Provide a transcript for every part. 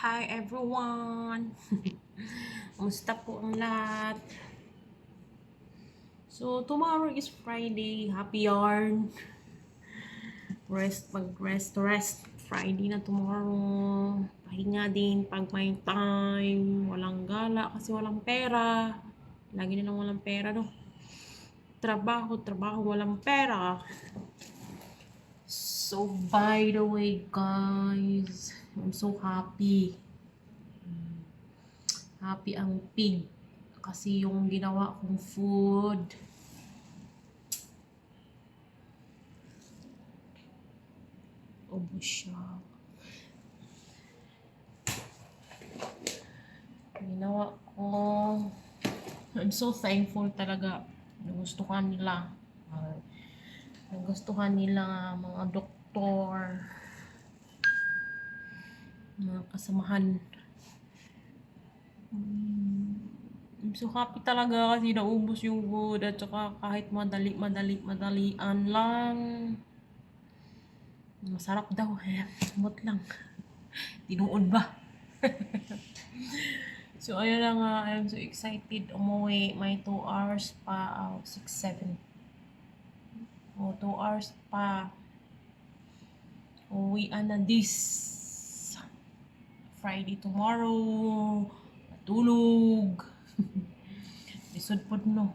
Hi everyone! Kumusta po ang lahat? So, tomorrow is Friday. Happy yarn. Rest. Friday na tomorrow. Pahinga din pag may time. Walang gala kasi walang pera. Lagi na lang walang pera, no? Trabaho, walang pera. So, by the way, guys, I'm so happy. Happy ang pig. Kasi yung ginawa kong food, ubos siya. Ginawa ko, I'm so thankful talaga. Nagustuhan nila. Nagustuhan nila mga doktor, mga kasamahan. I'm so happy talaga kasi naubos yung food at saka kahit madalian lang. Masarap daw eh. Mut lang. Tinuod ba? So, ayun na nga. I'm so excited. Umuwi. May 2 hours pa. 6, 7. 2 hours pa. Uwian na this Friday tomorrow. Tulog. Lisod po no.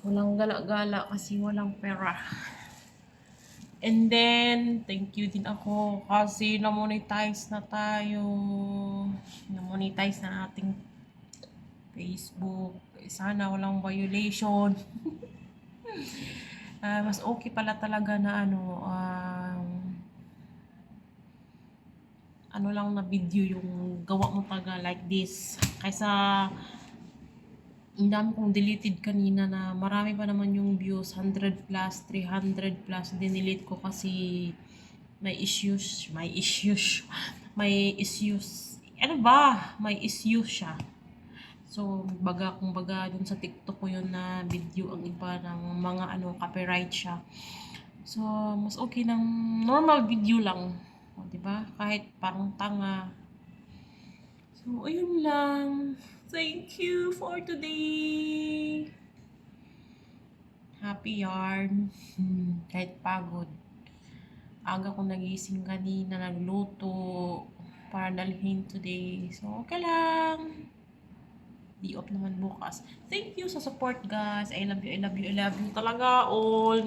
Walang gala-gala kasi walang pera. And then, thank you din ako kasi na-monetize na tayo. Na-monetize na ating Facebook. Sana walang violation. Mas okay pala talaga na ano lang na video yung gawa mo talaga like this. Kaysa ang dami kong deleted kanina na marami pa naman yung views, 100 plus, 300 plus, dinelete ko kasi may issues. May issues siya. So, kumbaga dun sa TikTok ko yun na video ang iba ng mga copyright siya. So, mas okay ng normal video lang. O, diba? Kahit parang tanga. So, ayun lang. Thank you for today. Happy yarn. Kahit pagod. Aga ko nagising kanina, nagluto para dalhin today. So, okay lang. Di off naman bukas. Thank you sa support, guys. I love you talaga all.